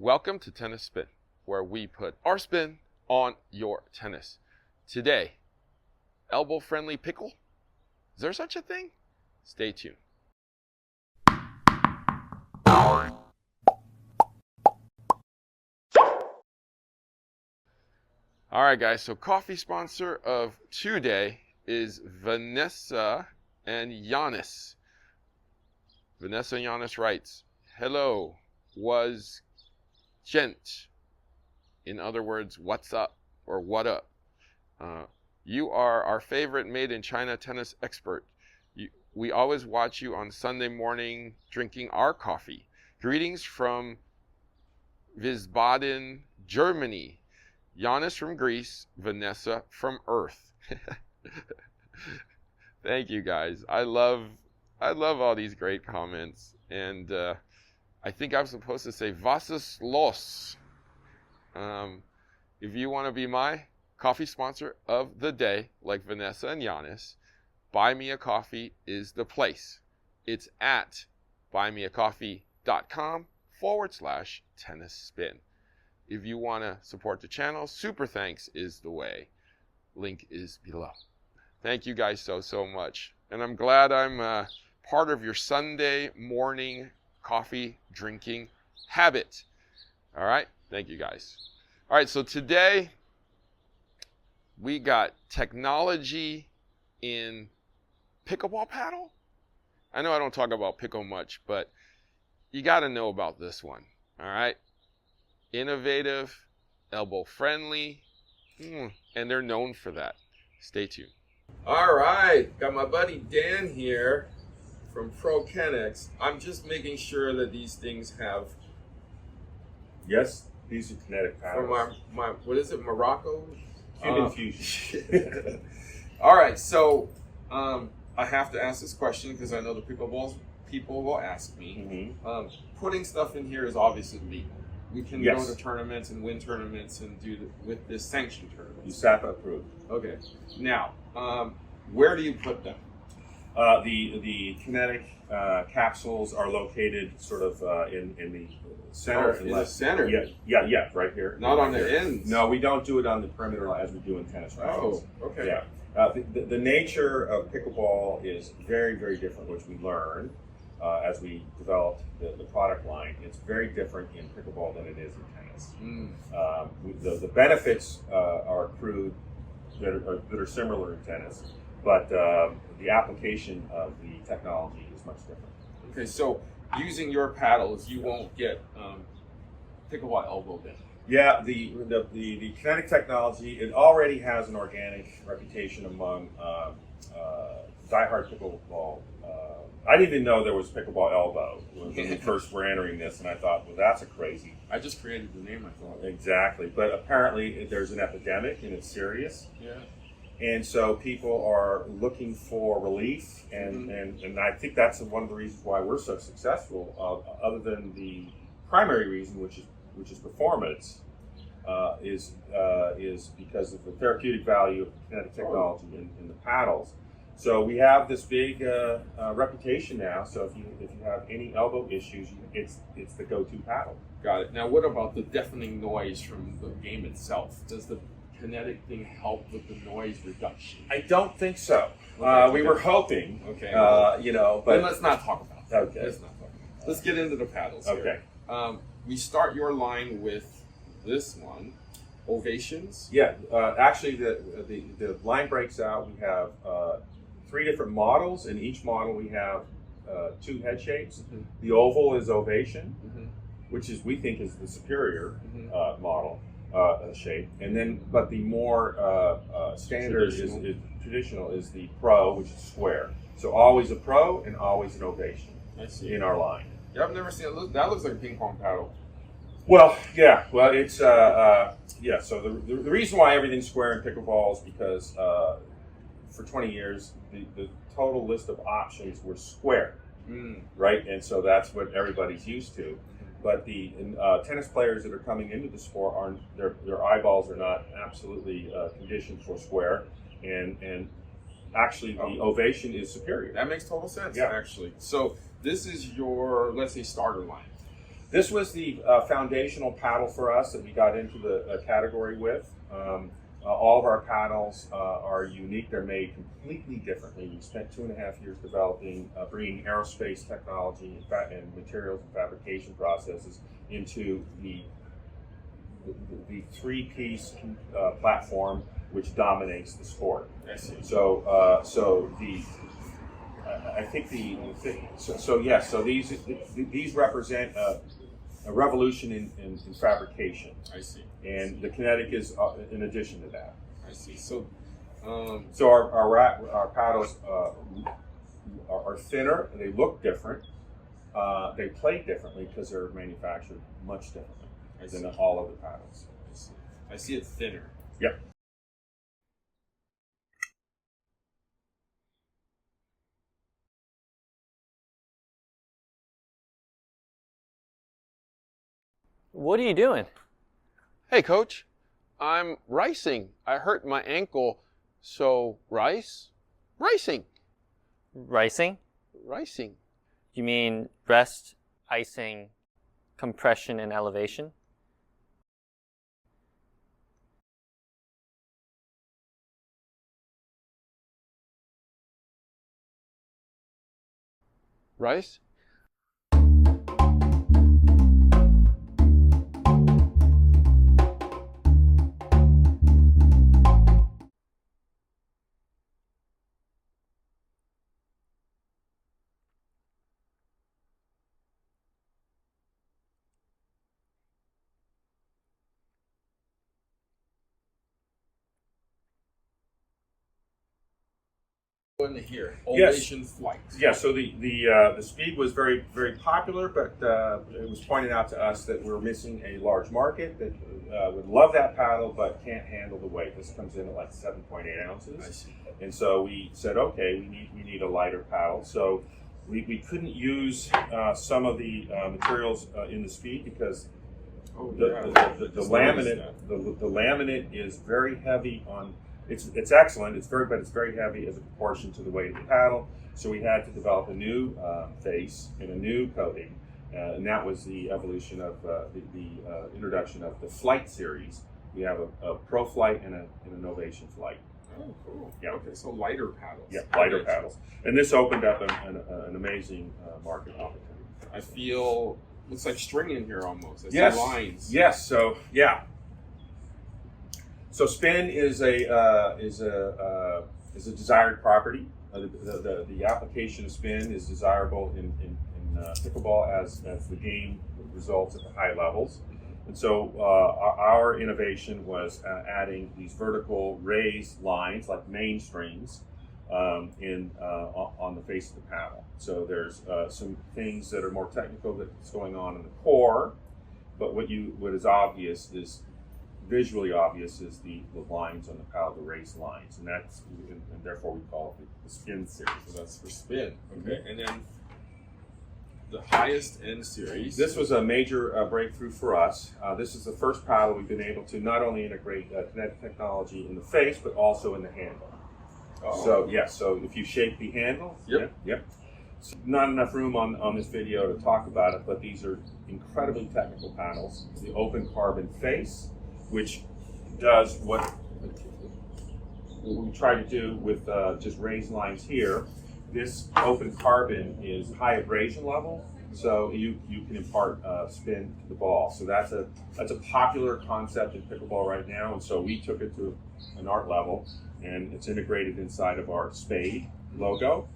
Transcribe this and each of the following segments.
Welcome to Tennis Spin, where we put our spin on your tennis. Today, elbow-friendly pickle? Is there such a thing? Stay tuned. All right, guys, so coffee sponsor of today is Vanessa and Giannis. Vanessa and Giannis writes, hello, was gent. In other words, what's up or what up? You are our favorite made in China tennis expert. We always watch you on Sunday morning drinking our coffee. Greetings from Wiesbaden, Germany. Giannis from Greece, Vanessa from Earth. Thank you guys. I love all these great comments. And I think I'm supposed to say was ist los? If you want to be my coffee sponsor of the day, like Vanessa and Giannis, Buy Me a Coffee is the place. It's at buymeacoffee.com/tennis spin. If you want to support the channel, super thanks is the way. Link is below. Thank you guys so much. And I'm glad I'm part of your Sunday morning coffee drinking habit. All right, thank you guys. All right, so today we got technology in pickleball paddle. I know I don't talk about pickle much, but you got to know about this one. All right, innovative, elbow friendly, and they're known for that. Stay tuned. All right, got my buddy Dan here from Pro Kennex. I'm just making sure that these things have. Yes, these are kinetic paddles. For my what is it, Morocco? Cuban fusion. All right, so I have to ask this question because I know the pickleball people will ask me. Mm-hmm. Putting stuff in here is obviously legal. We can Yes. go to tournaments and win tournaments and do with this sanctioned tournament. USAPA approved. Okay. Now, where do you put them? The kinetic capsules are located sort of in the center. In the center? Yeah, right here. Not right on here. the ends? No, we don't do it on the perimeter as we do in tennis rackets. Oh, okay. Yeah. The nature of pickleball is very, very different, which we learned as we developed the product line. It's very different in pickleball than it is in tennis. The benefits are accrued that are similar in tennis, but the application of the technology is much different. Okay, so using your paddles, you won't get pickleball elbowed in. Yeah, the kinetic technology, it already has an organic reputation among diehard pickleball. I didn't even know there was pickleball elbow when we first were entering this, and I thought, well, that's a crazy. I just created the name, I thought. Exactly, but apparently there's an epidemic and it's serious. Yeah. And so people are looking for relief, and I think that's one of the reasons why we're so successful, other than the primary reason, which is performance, is because of the therapeutic value of kinetic technology in the paddles. So we have this big reputation now. So if you have any elbow issues, it's the go-to paddle. Got it. Now, what about the deafening noise from the game itself? Does the kinetic thing help with the noise reduction? I don't think so. Okay. We were hoping. Okay. But then let's not talk about that. Okay. Let's not talk about that. Let's get into the paddles here. Okay. We start your line with this one, ovations. Yeah. Actually, the line breaks out. We have 3 different models. In each model, we have 2 head shapes. The oval is ovation, which we think is the superior model shape. And then, but the more standard traditional is the pro, which is square. So always a pro and always an ovation. I see. In our line. Yeah, I've never seen it. That looks like a ping pong paddle. Well, yeah. Well, it's yeah. So the reason why everything's square in pickleball is because for 20 years the total list of options were square, right? And so that's what everybody's used to. But the tennis players that are coming into the sport aren't. Their eyeballs are not absolutely conditioned for square, and actually the ovation is superior. That makes total sense. Yeah. Actually. So this is your, let's say, starter line. This was the foundational paddle for us that we got into the category with. All of our paddles are unique. They're made completely differently. We spent 2.5 years developing, bringing aerospace technology and materials and fabrication processes into the three-piece platform which dominates the sport. I see. So these represent a revolution in fabrication. I see. And the kinetic is in addition to that. I see. So, so our paddles are thinner. They look different. They play differently because they're manufactured much differently than all other paddles. I see. I see it thinner. Yep. What are you doing? Hey, Coach. I'm ricing. I hurt my ankle, so ricing. Ricing? Ricing. You mean rest, icing, compression, and elevation? Rice? Into here, ovation flight. Yeah, so the speed was very, very popular, but it was pointed out to us that we're missing a large market that would love that paddle but can't handle the weight. This comes in at like 7.8 ounces. I see. And so we said, okay, we need a lighter paddle. So we couldn't use some of the materials in the speed because the laminate is very heavy on. It's excellent. But it's very heavy as a proportion to the weight of the paddle. So we had to develop a new face and a new coating, and that was the evolution of the introduction of the Flight series. We have a Pro Flight and an Ovation Flight. Oh, cool. Yeah. Okay, so lighter paddles. Yeah, lighter paddles, and this opened up an amazing market opportunity. I feel looks like string in here almost. I see Yes. lines. Yes. So yeah. So spin is a desired property. The application of spin is desirable in pickleball as the game results at the high levels. And so our innovation was adding these vertical raised lines like mainsprings on the face of the paddle. So there's some things that are more technical that's going on in the core, but what is obvious is visually obvious is the lines on the paddle, the raised lines, and therefore we call it the spin series. So that's for spin. Okay, and then the highest end series. This was a major breakthrough for us. This is the first paddle we've been able to not only integrate kinetic technology in the face, but also in the handle. Oh. So yes, so if you shake the handle, Yep. So not enough room on this video to talk about it, but these are incredibly technical paddles. The open carbon face, which does what we try to do with just raised lines here. This open carbon is high abrasion level, so you can impart spin to the ball. So that's a popular concept in pickleball right now, and so we took it to an art level, and it's integrated inside of our Spade logo,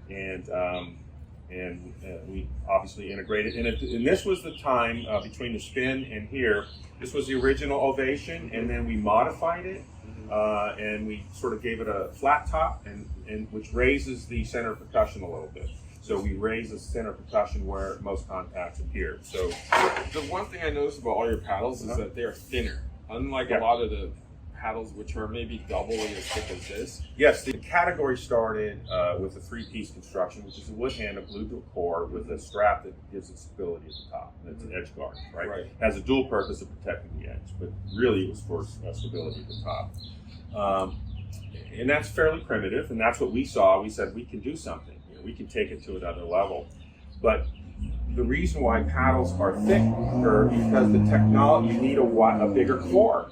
and we obviously integrated. And this was the time between the spin and here. This was the original Ovation, and then we modified it, and we sort of gave it a flat top, and which raises the center of percussion a little bit. So we raise the center of percussion where most contacts appear. So the one thing I noticed about all your paddles is that they are thinner, unlike a lot of the paddles which are maybe double as thick as this. yes, the category started with a three-piece construction, which is a wood handle glued to a core with a strap that gives it stability at the top. And it's an edge guard, right? It has a dual purpose of protecting the edge, but really it was for stability at the top. And that's fairly primitive, and that's what we saw. We said we can do something. We can take it to another level. But the reason why paddles are thicker because the technology, you need a bigger core.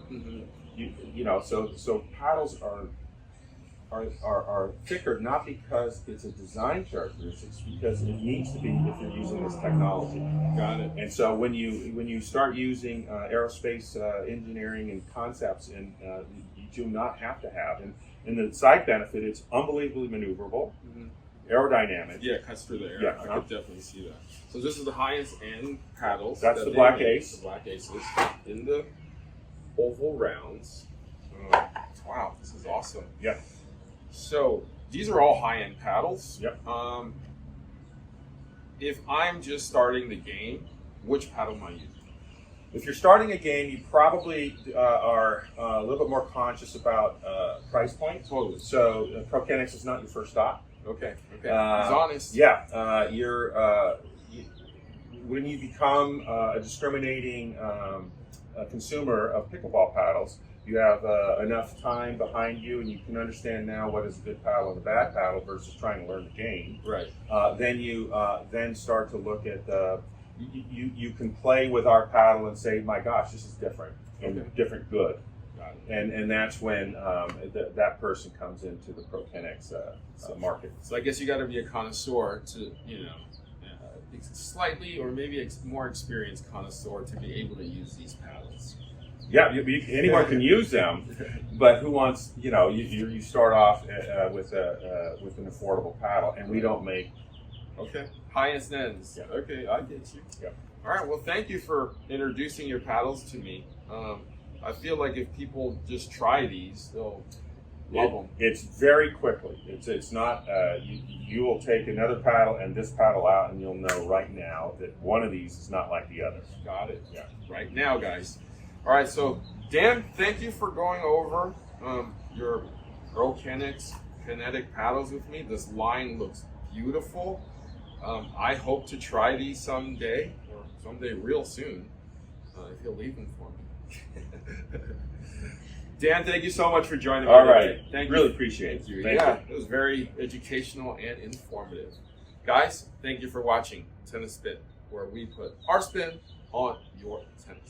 You know, so paddles are thicker not because it's a design characteristic, it's because it needs to be if you're using this technology. Got it. And so when you start using aerospace engineering and concepts, and you do not have to have, and the side benefit, it's unbelievably maneuverable, aerodynamic. Yeah, it cuts through the air. Yeah, I could definitely see that. So this is the highest end paddles. That's that the they Black make, Ace. The Black Aces in the oval rounds. Wow, this is awesome. Yeah. So these are all high-end paddles. Yep. If I'm just starting the game, which paddle am I using? If you're starting a game, you probably are a little bit more conscious about price point. Totally. So Pro Kennex is not your first stop. Okay. He's honest. Yeah. When you become a discriminating consumer of pickleball paddles, you have enough time behind you, and you can understand now what is a good paddle and a bad paddle versus trying to learn the game. Right. Then you then start to look at you can play with our paddle and say, my gosh, this is different and different good. Got it. And that's when that person comes into the Pro Kennex market. So I guess you got to be a connoisseur to, slightly or maybe more experienced connoisseur to be able to use these paddles. Yeah, anyone can use them, but who wants? You start off with an affordable paddle, and we don't make. Okay, highest ends. Yeah. Okay, I get you. Yeah. All right. Well, thank you for introducing your paddles to me. I feel like if people just try these, they'll love them. It's very quickly. It's not. You will take another paddle and this paddle out, and you'll know right now that one of these is not like the other. Got it. Yeah. Right now, guys. All right. So, Dan, thank you for going over your Pro Kennex kinetic paddles with me. This line looks beautiful. I hope to try these someday, or someday real soon, if you'll leave them for me. Dan, thank you so much for joining me. All right. Today. Thank really you. appreciate Thank you. it. Thank Yeah, you. it was very educational and informative. Guys, thank you for watching Tennis Spin, where we put our spin on your tennis.